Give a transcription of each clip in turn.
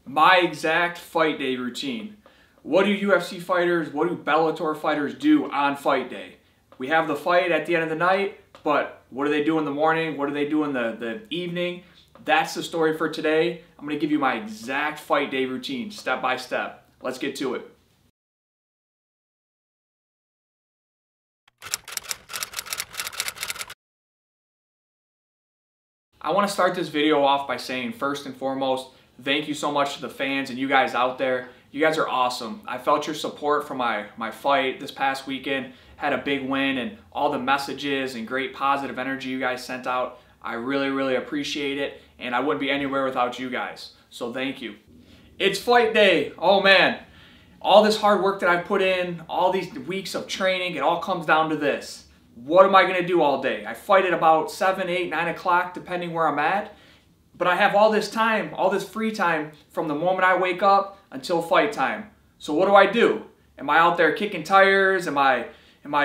my exact fight day routine. What do UFC fighters, what do Bellator fighters do on fight day? We have the fight at the end of the night, but what do they do in the morning? What do they do in the evening? That's the story for today. I'm going to give you my exact fight day routine, step by step. Let's get to it. I want to start this video off by saying, first and foremost, thank you so much to the fans and you guys out there. You guys are awesome. I felt your support for my fight this past weekend. Had a big win, and all the messages and great positive energy you guys sent out. I really appreciate it, and I wouldn't be anywhere without you guys. So thank you. It's fight day. Oh man. All this hard work that I put in, all these weeks of training, it all comes down to this. What am I going to do all day? I fight at about 7, 8, 9 o'clock, depending where I'm at. But I have all this time, all this free time from the moment I wake up until fight time. So what do? Am I out there kicking tires? Am I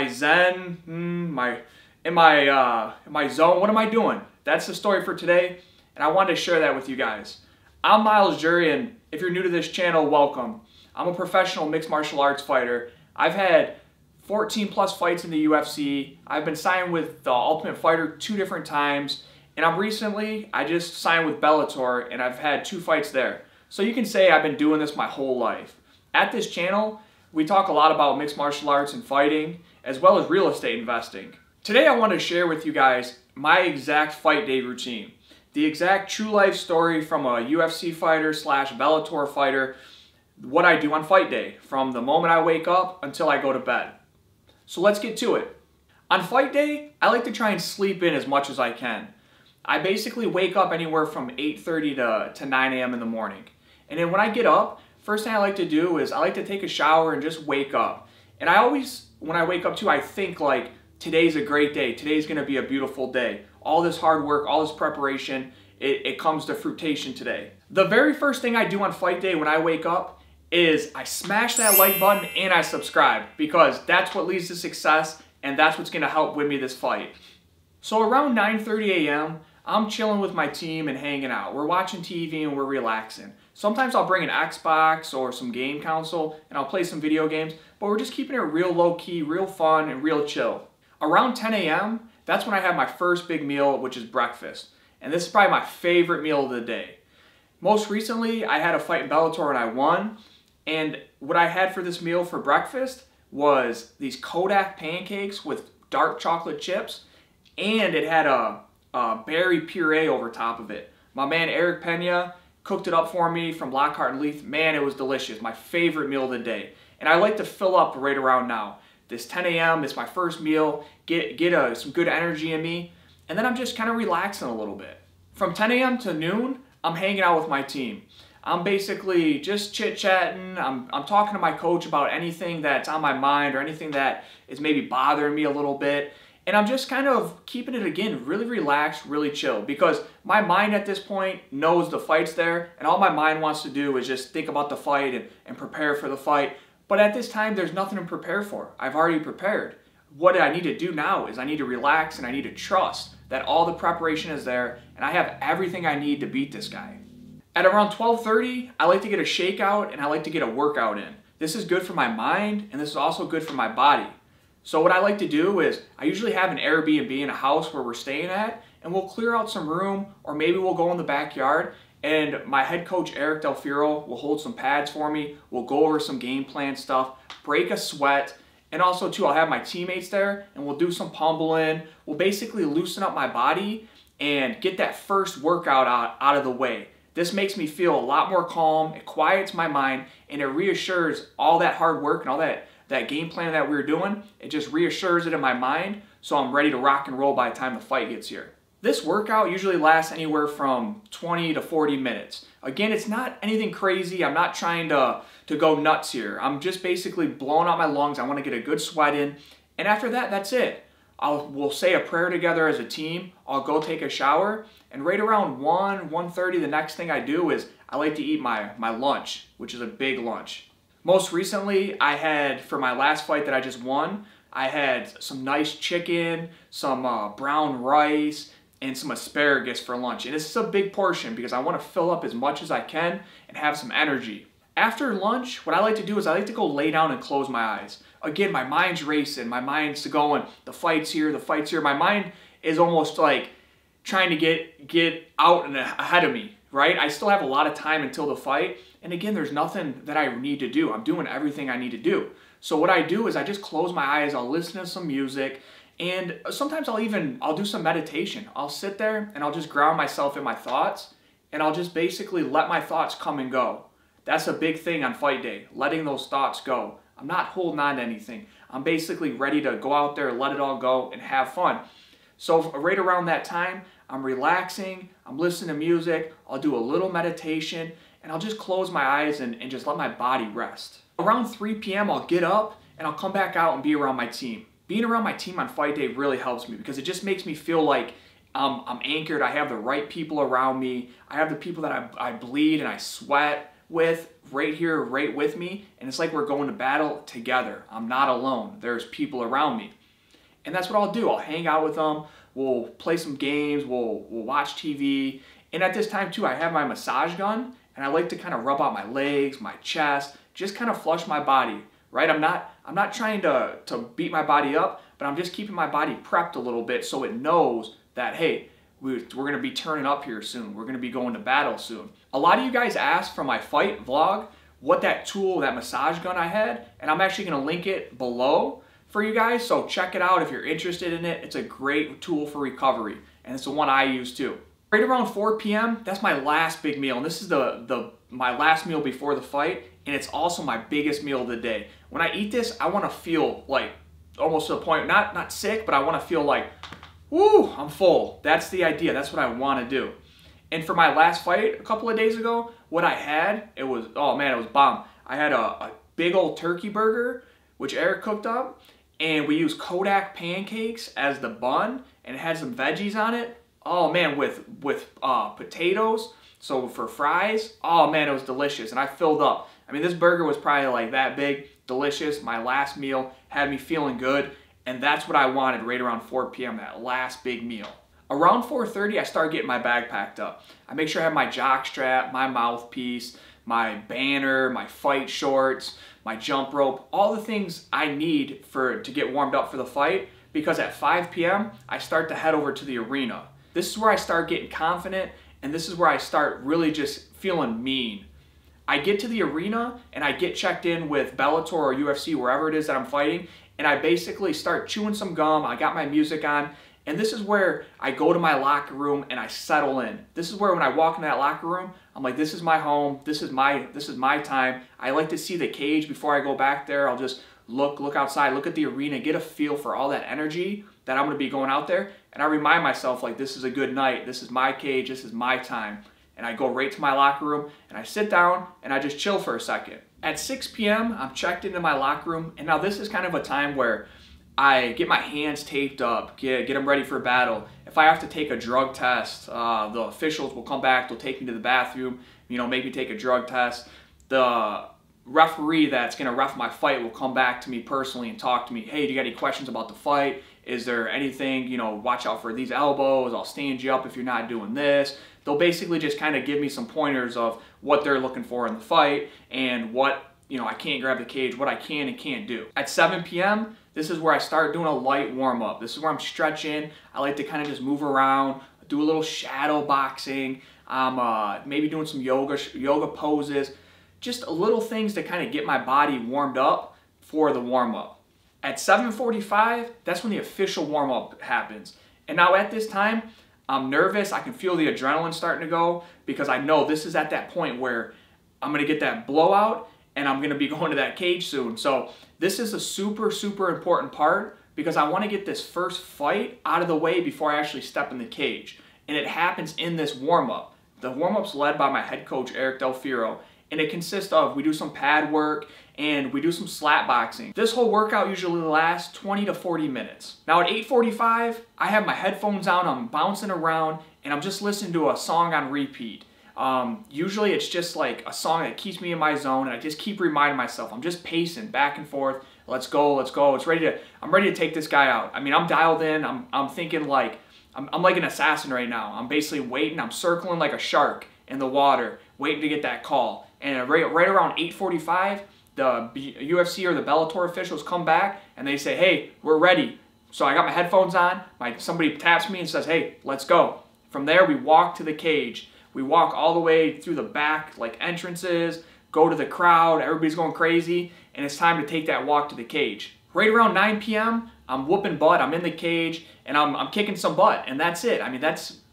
zen? Am I zone? What am I doing? That's the story for today, and I wanted to share that with you guys. I'm Myles, and if you're new to this channel, welcome. I'm a professional mixed martial arts fighter. I've had 14 plus fights in the UFC. I've been signed with the Ultimate Fighter 2 different times, and I just signed with Bellator, and I've had 2 fights there. So you can say I've been doing this my whole life. At this channel, we talk a lot about mixed martial arts and fighting, as well as real estate investing. Today I want to share with you guys my exact fight day routine. The exact true life story from a UFC fighter / Bellator fighter, what I do on fight day, from the moment I wake up until I go to bed. So let's get to it. On fight day, I like to try and sleep in as much as I can. I basically wake up anywhere from 8:30 to 9 a.m. in the morning. And then when I get up, first thing I like to do is I like to take a shower and just wake up. And I always, when I wake up too, I think like, today's a great day. Today's gonna be a beautiful day. All this hard work, all this preparation, it comes to fruition today. The very first thing I do on fight day when I wake up is I smash that like button and I subscribe, because that's what leads to success and that's what's gonna help win me this fight. So around 9:30 a.m., I'm chilling with my team and hanging out. We're watching TV and we're relaxing. Sometimes I'll bring an Xbox or some game console and I'll play some video games, but we're just keeping it real low key, real fun, and real chill. Around 10 a.m., that's when I have my first big meal, which is breakfast. And this is probably my favorite meal of the day. Most recently, I had a fight in Bellator and I won. And what I had for this meal for breakfast was these Kodak pancakes with dark chocolate chips, and it had a berry puree over top of it. My man Pena cooked it up for me from Lockhart and Leith. Man, it was delicious. My favorite meal of the day. And I like to fill up right around now. This 10 a.m. is my first meal, get some good energy in me, and then I'm just kind of relaxing a little bit. From 10 a.m. to noon, I'm hanging out with my team. I'm basically just chit-chatting. I'm talking to my coach about anything that's on my mind or anything that is maybe bothering me a little bit. And I'm just kind of keeping it, again, really relaxed, really chill, because my mind at this point knows the fight's there, and all my mind wants to do is just think about the fight and prepare for the fight. But at this time, there's nothing to prepare for. I've already prepared. What I need to do now is I need to relax and I need to trust that all the preparation is there and I have everything I need to beat this guy. At around 12:30, I like to get a shakeout and I like to get a workout in. This is good for my mind and this is also good for my body. So what I like to do is I usually have an Airbnb in a house where we're staying at, and we'll clear out some room, or maybe we'll go in the backyard. And my head coach, Delfierro, will hold some pads for me. We'll go over some game plan stuff, break a sweat, and also too, I'll have my teammates there and we'll do some pummeling. We'll basically loosen up my body and get that first workout out of the way. This makes me feel a lot more calm, it quiets my mind, and it reassures all that hard work and all that game plan that we were doing. It just reassures it in my mind, so I'm ready to rock and roll by the time the fight gets here. This workout usually lasts anywhere from 20 to 40 minutes. Again, it's not anything crazy. I'm not trying to go nuts here. I'm just basically blowing out my lungs. I want to get a good sweat in. And after that, that's it. We'll say a prayer together as a team. I'll go take a shower. And right around 1:30, the next thing I do is I like to eat my lunch, which is a big lunch. Most recently, I had, for my last fight that I just won, I had some nice chicken, some brown rice, and some asparagus for lunch. And this is a big portion because I want to fill up as much as I can and have some energy. After lunch, what I like to do is I like to go lay down and close my eyes. Again, my mind's racing. My mind's going, the fight's here, the fight's here. My mind is almost like trying to get out and ahead of me, right? I still have a lot of time until the fight. And again, there's nothing that I need to do. I'm doing everything I need to do. So what I do is I just close my eyes, I'll listen to some music, and sometimes I'll do some meditation. I'll sit there and I'll just ground myself in my thoughts, and I'll just basically let my thoughts come and go. That's a big thing on fight day, letting those thoughts go. I'm not holding on to anything. I'm basically ready to go out there, let it all go, and have fun. So right around that time, I'm relaxing, I'm listening to music, I'll do a little meditation, and I'll just close my eyes and just let my body rest. Around 3 p.m. I'll get up and I'll come back out and be around my team. Being around my team on fight day really helps me because it just makes me feel like I'm anchored. I have the right people around me. I have the people that I bleed and I sweat with right here, right with me. And it's like we're going to battle together. I'm not alone. There's people around me. And that's what I'll do. I'll hang out with them. We'll play some games. We'll watch TV. And at this time too, I have my massage gun and I like to kind of rub out my legs, my chest, just kind of flush my body, right? I'm not trying to beat my body up, but I'm just keeping my body prepped a little bit so it knows that, hey, we're going to be turning up here soon. We're going to be going to battle soon. A lot of you guys asked for my fight vlog what that tool, that massage gun I had, and I'm actually going to link it below for you guys, so check it out if you're interested in it. It's a great tool for recovery, and it's the one I use too. Right around 4 p.m., that's my last big meal, and this is my last meal before the fight, and it's also my biggest meal of the day. When I eat this, I want to feel like almost to the point, not sick, but I want to feel like, woo, I'm full. That's the idea. That's what I want to do. And for my last fight a couple of days ago, what I had, it was, oh man, it was bomb. I had a big old turkey burger, which Eric cooked up, and we used Kodak pancakes as the bun, and it had some veggies on it. Oh man, with potatoes, so for fries, oh man, it was delicious, and I filled up. I mean, this burger was probably like that big, delicious. My last meal had me feeling good, and that's what I wanted right around 4 p.m., that last big meal. Around 4:30, I start getting my bag packed up. I make sure I have my jock strap, my mouthpiece, my banner, my fight shorts, my jump rope, all the things I need to get warmed up for the fight, because at 5 p.m., I start to head over to the arena. This is where I start getting confident, and this is where I start really just feeling mean. I get to the arena, and I get checked in with Bellator or UFC, wherever it is that I'm fighting, and I basically start chewing some gum. I got my music on, and this is where I go to my locker room and I settle in. This is where when I walk in that locker room, I'm like, this is my home, this is my time. I like to see the cage before I go back there. I'll just look outside, look at the arena, get a feel for all that energy that I'm going to be going out there, and I remind myself, like, this is a good night, this is my cage, this is my time. And I go right to my locker room and I sit down and I just chill for a second. At 6 p.m., I'm checked into my locker room, and now this is kind of a time where I get my hands taped up, get them ready for battle. If I have to take a drug test, the officials will come back, they'll take me to the bathroom, make me take a drug test. The referee that's going to ref my fight will come back to me personally and talk to me. Hey, do you got any questions about the fight? Is there anything, watch out for these elbows, I'll stand you up if you're not doing this. They'll basically just kind of give me some pointers of what they're looking for in the fight and what, I can't grab the cage, what I can and can't do. At 7 p.m., this is where I start doing a light warm-up. This is where I'm stretching. I like to kind of just move around, do a little shadow boxing. I'm maybe doing some yoga poses, just little things to kind of get my body warmed up for the warm-up. At 7:45, that's when the official warm-up happens. And now at this time, I'm nervous. I can feel the adrenaline starting to go because I know this is at that point where I'm going to get that blowout and I'm going to be going to that cage soon. So this is a super, super important part because I want to get this first fight out of the way before I actually step in the cage. And it happens in this warm-up. The warm-up's led by my head coach, Eric Delfierro, and it consists of, we do some pad work and we do some slap boxing. This whole workout usually lasts 20 to 40 minutes. Now at 8:45, I have my headphones on, I'm bouncing around, and I'm just listening to a song on repeat. Usually it's just like a song that keeps me in my zone, and I just keep reminding myself, I'm just pacing back and forth, let's go, I'm ready to take this guy out. I mean, I'm dialed in, I'm thinking like, I'm like an assassin right now. I'm basically waiting. I'm circling like a shark in the water, waiting to get that call. And right around 8:45, the UFC or the Bellator officials come back and they say, hey, we're ready. So I got my headphones on. Somebody taps me and says, hey, let's go. From there, we walk to the cage. We walk all the way through the back, like entrances, go to the crowd. Everybody's going crazy. And it's time to take that walk to the cage. Right around 9 p.m., I'm whooping butt. I'm in the cage and I'm kicking some butt. And that's it. I mean,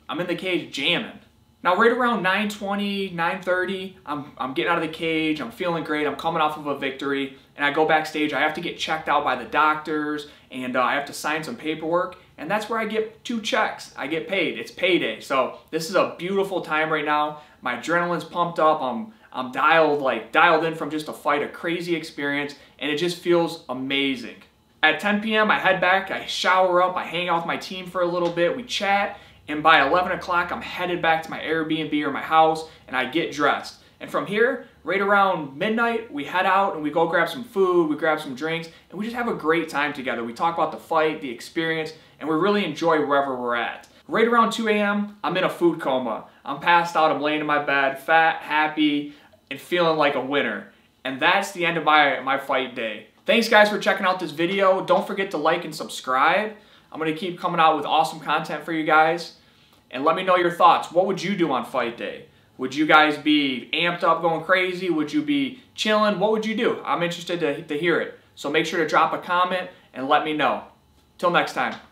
I'm in the cage jamming. Now, right around 9:20, 9:30, I'm getting out of the cage. I'm feeling great. I'm coming off of a victory. And I go backstage. I have to get checked out by the doctors. And I have to sign some paperwork. And that's where I get 2 checks. I get paid. It's payday. So this is a beautiful time right now. My adrenaline's pumped up. I'm dialed in from just a fight, a crazy experience. And it just feels amazing. At 10 p.m., I head back. I shower up. I hang out with my team for a little bit. We chat. And by 11 o'clock, I'm headed back to my Airbnb or my house, and I get dressed. And from here, right around midnight, we head out and we go grab some food, we grab some drinks, and we just have a great time together. We talk about the fight, the experience, and we really enjoy wherever we're at. Right around 2 a.m., I'm in a food coma. I'm passed out, I'm laying in my bed, fat, happy, and feeling like a winner. And that's the end of my fight day. Thanks guys for checking out this video. Don't forget to like and subscribe. I'm going to keep coming out with awesome content for you guys. And let me know your thoughts. What would you do on fight day? Would you guys be amped up going crazy? Would you be chilling? What would you do? I'm interested to hear it. So make sure to drop a comment and let me know. Till next time.